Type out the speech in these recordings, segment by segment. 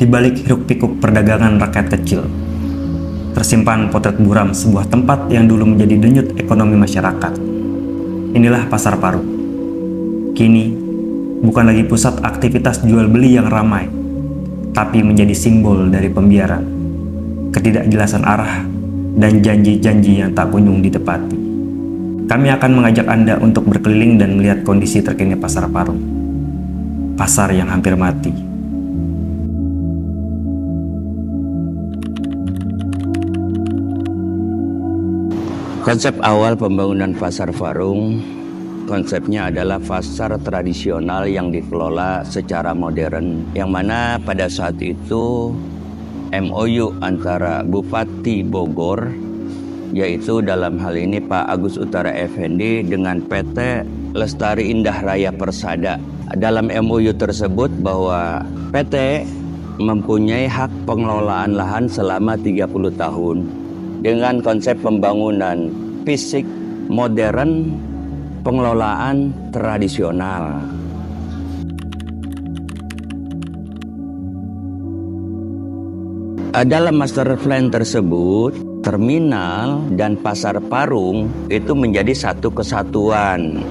Di balik hiruk-pikuk perdagangan rakyat kecil, tersimpan potret buram sebuah tempat yang dulu menjadi denyut ekonomi masyarakat. Inilah Pasar Parung. Kini, bukan lagi pusat aktivitas jual beli yang ramai, tapi menjadi simbol dari pembiaran, ketidakjelasan arah, dan janji-janji yang tak kunjung ditepati. Kami akan mengajak Anda untuk berkeliling dan melihat kondisi terkini Pasar Parung. Pasar yang hampir mati. Konsep awal pembangunan Pasar Parung, konsepnya adalah pasar tradisional yang dikelola secara modern, yang mana pada saat itu MOU antara Bupati Bogor, yaitu dalam hal ini Pak Agus Utara Effendi dengan PT Lestari Indah Raya Persada. Dalam MOU tersebut bahwa PT mempunyai hak pengelolaan lahan selama 30 tahun dengan konsep pembangunan fisik modern, pengelolaan tradisional. Dalam master plan tersebut, terminal dan Pasar Parung itu menjadi satu kesatuan,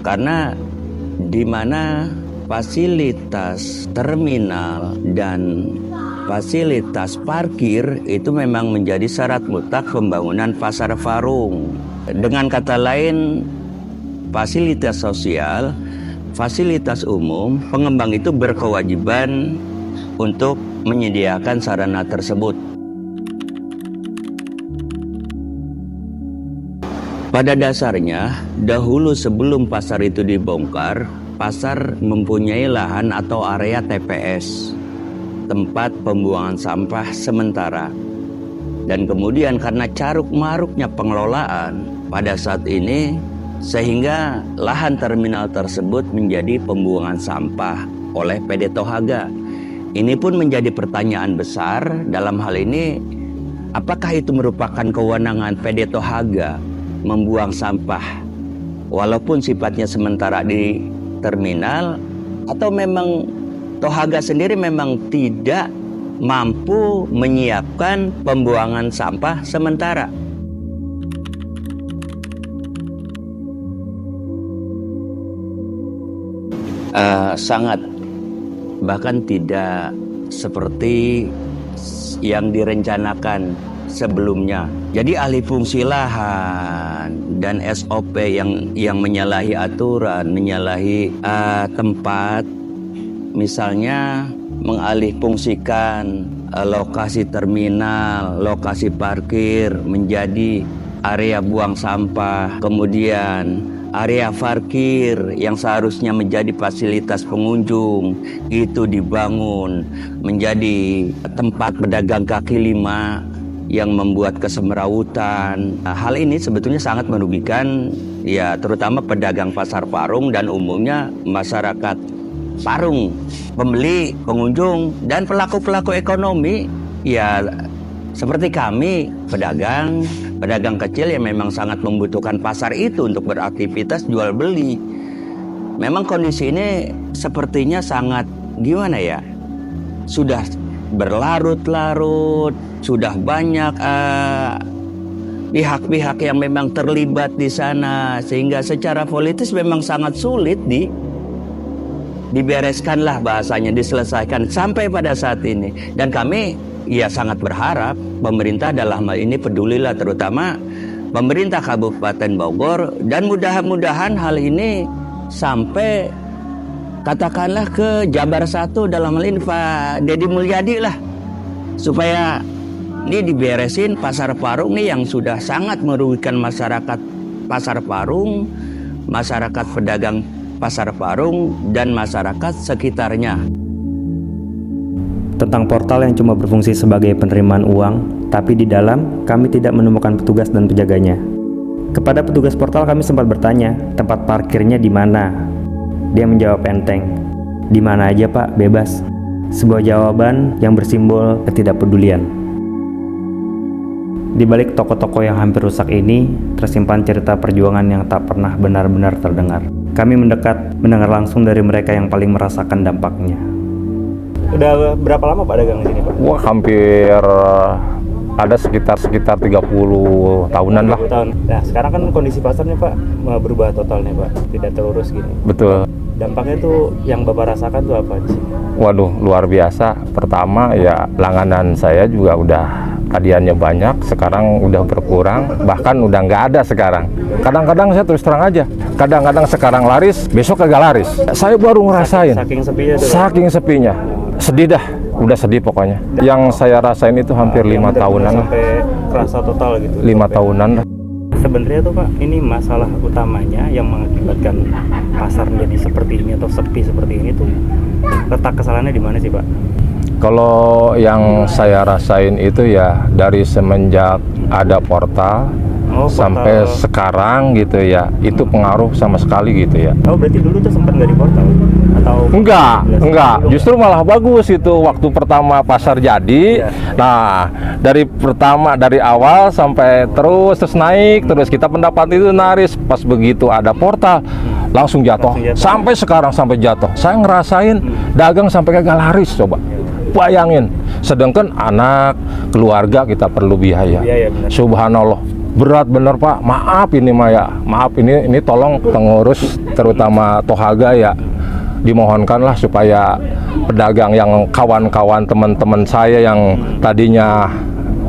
karena di mana fasilitas terminal dan fasilitas parkir itu memang menjadi syarat mutlak pembangunan Pasar Parung. Dengan kata lain, fasilitas sosial, fasilitas umum, pengembang itu berkewajiban untuk menyediakan sarana tersebut. Pada dasarnya, dahulu sebelum pasar itu dibongkar, pasar mempunyai lahan atau area TPS, tempat pembuangan sampah sementara. Dan kemudian karena caruk maruknya pengelolaan pada saat ini, sehingga lahan terminal tersebut menjadi pembuangan sampah oleh PD Tohaga. Ini pun menjadi pertanyaan besar dalam hal ini, apakah itu merupakan kewenangan PD Tohaga membuang sampah walaupun sifatnya sementara di terminal, atau memang Tohaga sendiri memang tidak mampu menyiapkan pembuangan sampah sementara. Sangat, bahkan tidak seperti yang direncanakan sebelumnya. Jadi alih fungsi lahan dan SOP yang menyalahi aturan, menyalahi tempat, misalnya mengalihfungsikan lokasi terminal, lokasi parkir menjadi area buang sampah, kemudian area parkir yang seharusnya menjadi fasilitas pengunjung itu dibangun menjadi tempat pedagang kaki lima yang membuat kesemrawutan. Hal ini sebetulnya sangat merugikan ya, terutama pedagang Pasar Parung dan umumnya masyarakat Parung, pembeli, pengunjung, dan pelaku-pelaku ekonomi ya seperti kami, pedagang kecil yang memang sangat membutuhkan pasar itu untuk beraktivitas jual beli. Memang kondisi ini sepertinya sangat gimana ya, sudah berlarut-larut, sudah banyak pihak-pihak yang memang terlibat di sana, sehingga secara politis memang sangat sulit dibereskanlah, bahasanya diselesaikan sampai pada saat ini. Dan kami ya sangat berharap pemerintah dalam hal ini pedulilah, terutama pemerintah Kabupaten Bogor, dan mudah-mudahan hal ini sampai katakanlah ke Jabar 1, dalam hal ini Pak Deddy Mulyadi lah, supaya ini diberesin Pasar Parung nih yang sudah sangat merugikan masyarakat Pasar Parung, masyarakat pedagang Pasar Parung, dan masyarakat sekitarnya. Tentang portal yang cuma berfungsi sebagai penerimaan uang, tapi di dalam kami tidak menemukan petugas dan penjaganya. Kepada petugas portal kami sempat bertanya, tempat parkirnya di mana? Dia menjawab enteng, di mana aja Pak, bebas. Sebuah jawaban yang bersimbol ketidakpedulian. Di balik toko-toko yang hampir rusak ini, tersimpan cerita perjuangan yang tak pernah benar-benar terdengar. Kami mendekat, mendengar langsung dari mereka yang paling merasakan dampaknya. Udah berapa lama Pak dagang di sini Pak? Wah, hampir ada sekitar 30 tahunan lah. 20 tahun. Nah sekarang kan kondisi pasarnya Pak berubah totalnya Pak, tidak terurus gini. Betul. Dampaknya tuh yang Bapak rasakan tuh apa di sini? Waduh, luar biasa. Pertama ya langganan saya juga udah tadiannya banyak, sekarang udah berkurang, bahkan udah nggak ada sekarang. Kadang-kadang saya terus terang aja, kadang-kadang sekarang laris, besok kagak laris. Saya baru ngerasain. Saking sepinya tuh. Saking sepinya. Sedih dah, udah sedih pokoknya. Yang saya rasain itu hampir 5 tahunan. Sampai kerasa total gitu. 5 tahunan lah. Sebenarnya tuh Pak, ini masalah utamanya yang mengakibatkan pasar menjadi seperti ini atau sepi seperti ini tuh letak kesalahannya di mana sih Pak? Kalau yang saya rasain itu ya dari semenjak ada portal sampai sekarang gitu ya, itu pengaruh sama sekali gitu ya. Oh berarti dulu tuh sempat nggak di portal? Atau Enggak, justru malah bagus itu waktu pertama pasar jadi. Nah, dari awal sampai terus naik, terus kita pendapat itu naris. Pas begitu ada portal, langsung jatuh. Sampai sekarang sampai jatuh. Saya ngerasain dagang sampai gagal laris, coba. Bayangin, sedangkan anak, keluarga kita perlu biaya. Subhanallah, berat bener Pak. Maaf ini Maya, maaf ini tolong pengurus terutama Tohaga ya, dimohonkanlah supaya pedagang yang kawan-kawan teman-teman saya yang tadinya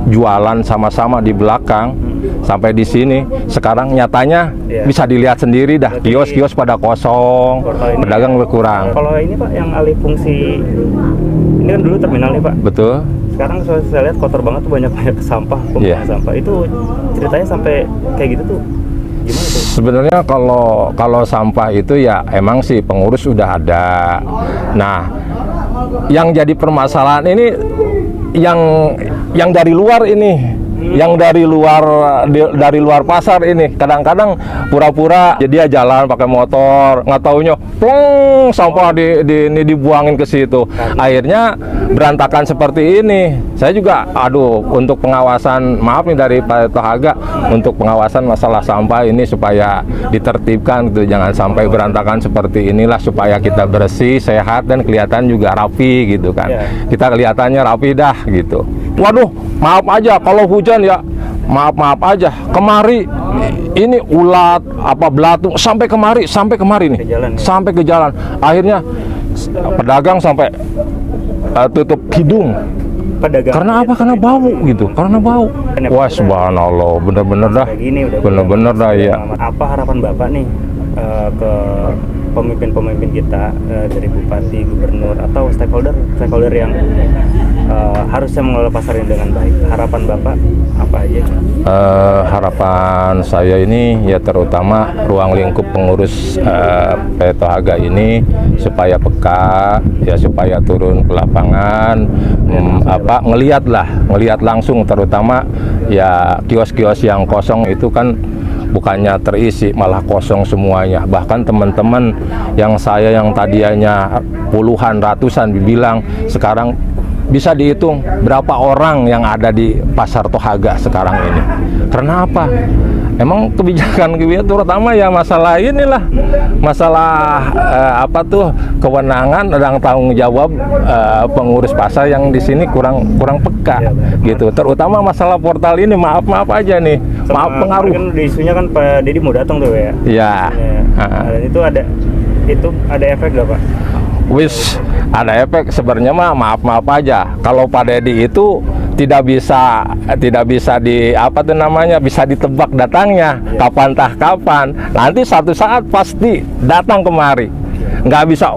jualan sama-sama di belakang sampai di sini, sekarang nyatanya bisa dilihat sendiri dah, kios-kios pada kosong, pedagang berkurang. Kalau ini Pak yang alih fungsi, ini kan dulu terminal nih Pak. Betul. Sekarang saya lihat kotor banget tuh, banyak sampah, sampah. Itu ceritanya sampai kayak gitu tuh gimana tuh? Sebenarnya kalau sampah itu ya emang sih pengurus udah ada. Nah, yang jadi permasalahan ini yang dari luar ini, yang dari luar pasar ini kadang-kadang pura-pura jadi dia jalan pakai motor, nggak taunya plong sampah ini dibuangin ke situ, akhirnya berantakan seperti ini. Saya juga untuk pengawasan, maaf nih dari Pak Tohaga, untuk pengawasan masalah sampah ini supaya ditertibkan gitu, jangan sampai berantakan seperti inilah, supaya kita bersih, sehat, dan kelihatan juga rapi gitu kan. Kita kelihatannya rapi dah gitu. Waduh, maaf aja kalau hujan ya, maaf aja. Kemari ini ulat belatung sampai kemari nih, sampai ke jalan. Akhirnya pedagang sampai tutup hidung. Karena apa? Karena bau gitu, karena bau. Wah, subhanallah, bener-bener dah, bener-bener dah ya. Apa harapan Bapak nih ke pemimpin-pemimpin kita, dari bupati, gubernur, atau stakeholder yang harusnya mengelola pasar ini dengan baik? Harapan Bapak apa aja? Harapan saya ini ya terutama ruang lingkup pengurus Tohaga ini supaya peka ya, supaya turun ke lapangan, ngelihat langsung, terutama ya kios-kios yang kosong itu kan bukannya terisi, malah kosong semuanya. Bahkan teman-teman yang tadinya puluhan, ratusan dibilang, sekarang bisa dihitung berapa orang yang ada di pasar Tohaga sekarang ini. Karena apa? Emang kebijakan terutama ya masalah inilah, masalah kewenangan dan tanggung jawab pengurus pasar yang di sini kurang peka gitu. Terutama masalah portal ini, maaf aja nih, maaf pengaruh. Kan isunya kan Pak Dedi mau datang tuh ya. Iya. Dan itu ada efek gak Pak? Ada efek sebenarnya mah, maaf aja. Kalau Pak Dedi itu tidak bisa bisa ditebak datangnya kapan. Nanti satu saat pasti datang kemari. Nggak bisa,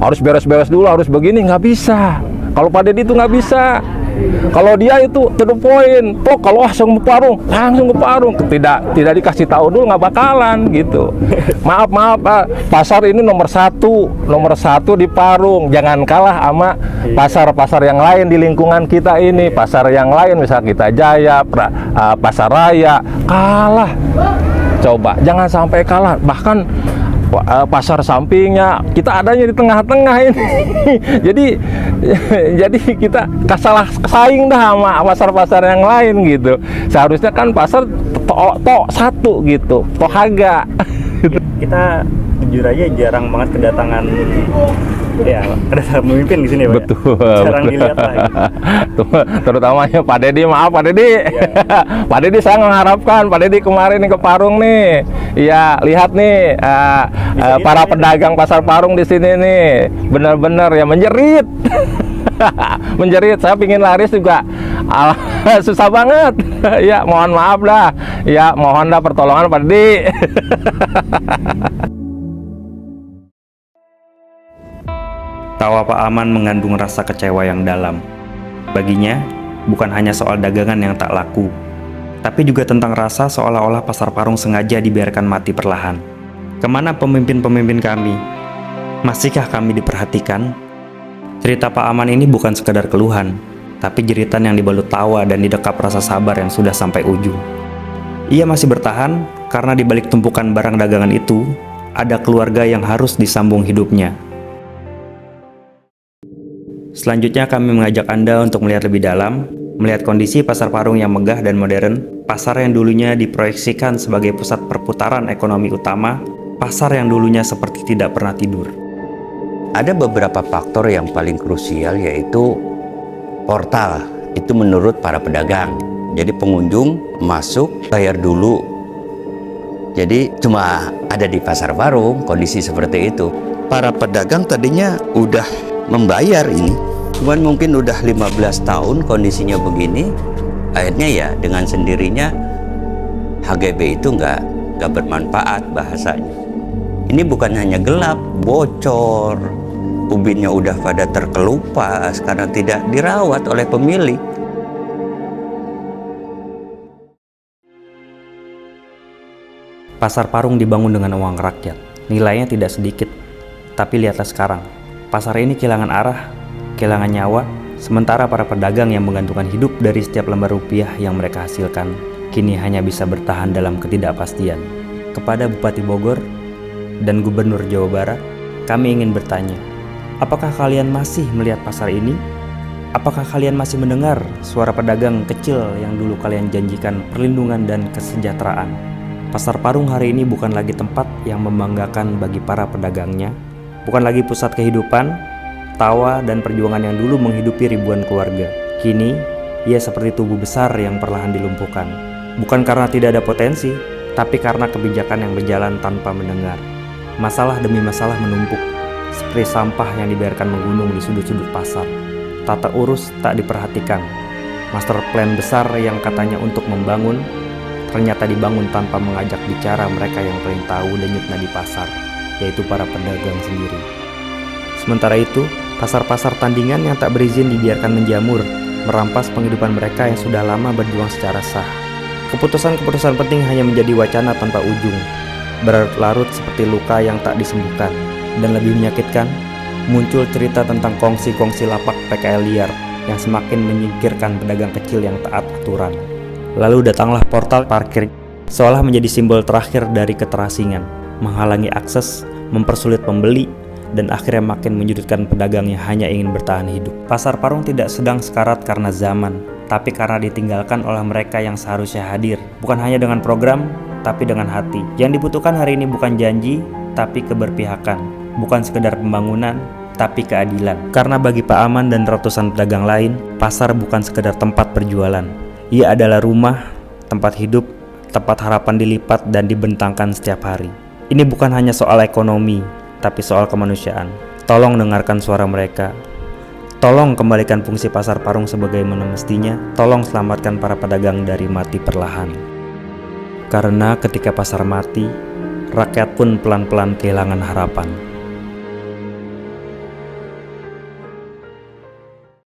harus beres-beres dulu, harus begini, nggak bisa. Kalau Pak Dedi itu nggak bisa. Kalau dia itu to the point, kalau langsung ke parung, tidak dikasih tahu dulu, nggak bakalan gitu. Maaf, pasar ini nomor satu di Parung, jangan kalah sama pasar-pasar yang lain di lingkungan kita ini. Pasar yang lain misal kita Jaya, Pasar Raya, kalah. Coba jangan sampai kalah, bahkan pasar sampingnya kita adanya di tengah-tengah ini. jadi kita salah saing dah sama pasar-pasar yang lain gitu. Seharusnya kan pasar satu gitu, Tohaga. Kita jujur aja jarang banget kedatangan Ya, ada pemimpin di sini, Pak. Betul. Jarang dilihat lah. Gitu. Terutamanya Pak Dedi, maaf Pak Dedi. Pak Dedi saya mengharapkan Pak Dedi kemarin nih ke Parung nih. Iya, lihat nih para pedagang pasar Parung di sini nih, benar-benar ya menjerit. Menjerit, saya pingin laris juga. Susah banget. Ya, mohon maaf dah. Ya, mohon dah pertolongan Pak Dedi. Tawa Pak Aman mengandung rasa kecewa yang dalam. Baginya, bukan hanya soal dagangan yang tak laku, tapi juga tentang rasa seolah-olah pasar Parung sengaja dibiarkan mati perlahan. Kemana pemimpin-pemimpin kami? Masihkah kami diperhatikan? Cerita Pak Aman ini bukan sekedar keluhan, tapi jeritan yang dibalut tawa dan didekap rasa sabar yang sudah sampai ujung. Ia masih bertahan karena di balik tumpukan barang dagangan itu, ada keluarga yang harus disambung hidupnya. Selanjutnya kami mengajak Anda untuk melihat lebih dalam, melihat kondisi pasar Parung yang megah dan modern, pasar yang dulunya diproyeksikan sebagai pusat perputaran ekonomi utama, pasar yang dulunya seperti tidak pernah tidur. Ada beberapa faktor yang paling krusial, yaitu portal. Itu menurut para pedagang. Jadi pengunjung masuk, bayar dulu. Jadi cuma ada di pasar Parung kondisi seperti itu. Para pedagang tadinya udah membayar ini, cuman mungkin udah 15 tahun kondisinya begini. Akhirnya ya dengan sendirinya HGB itu nggak bermanfaat bahasanya. Ini bukan hanya gelap, bocor, ubinnya udah pada terkelupas karena tidak dirawat oleh pemilik. Pasar Parung dibangun dengan uang rakyat, nilainya tidak sedikit. Tapi lihatlah sekarang, pasar ini kehilangan arah, kehilangan nyawa, sementara para pedagang yang menggantungkan hidup dari setiap lembar rupiah yang mereka hasilkan, kini hanya bisa bertahan dalam ketidakpastian. Kepada Bupati Bogor dan Gubernur Jawa Barat, kami ingin bertanya, apakah kalian masih melihat pasar ini? Apakah kalian masih mendengar suara pedagang kecil yang dulu kalian janjikan perlindungan dan kesejahteraan? Pasar Parung hari ini bukan lagi tempat yang membanggakan bagi para pedagangnya, bukan lagi pusat kehidupan, tawa, dan perjuangan yang dulu menghidupi ribuan keluarga. Kini, ia seperti tubuh besar yang perlahan dilumpuhkan. Bukan karena tidak ada potensi, tapi karena kebijakan yang berjalan tanpa mendengar. Masalah demi masalah menumpuk, seperti sampah yang dibiarkan menggunung di sudut-sudut pasar. Tata urus tak diperhatikan. Master plan besar yang katanya untuk membangun, ternyata dibangun tanpa mengajak bicara mereka yang paling tahu denyutnya di pasar, yaitu para pedagang sendiri. Sementara itu, pasar-pasar tandingan yang tak berizin dibiarkan menjamur, merampas penghidupan mereka yang sudah lama berjuang secara sah. Keputusan-keputusan penting hanya menjadi wacana tanpa ujung, berlarut-larut seperti luka yang tak disembuhkan. Dan lebih menyakitkan, muncul cerita tentang kongsi-kongsi lapak PKL liar yang semakin menyingkirkan pedagang kecil yang taat aturan. Lalu datanglah portal parkir, seolah menjadi simbol terakhir dari keterasingan, menghalangi akses, mempersulit pembeli, dan akhirnya makin menyudutkan pedagang yang hanya ingin bertahan hidup. Pasar Parung tidak sedang sekarat karena zaman, tapi karena ditinggalkan oleh mereka yang seharusnya hadir, bukan hanya dengan program, tapi dengan hati. Yang dibutuhkan hari ini bukan janji, tapi keberpihakan, bukan sekedar pembangunan, tapi keadilan. Karena bagi Pak Aman dan ratusan pedagang lain, pasar bukan sekedar tempat berjualan. Ia adalah rumah, tempat hidup, tempat harapan dilipat dan dibentangkan setiap hari. Ini bukan hanya soal ekonomi, tapi soal kemanusiaan. Tolong dengarkan suara mereka. Tolong kembalikan fungsi pasar Parung sebagaimana mestinya. Tolong selamatkan para pedagang dari mati perlahan. Karena ketika pasar mati, rakyat pun pelan-pelan kehilangan harapan.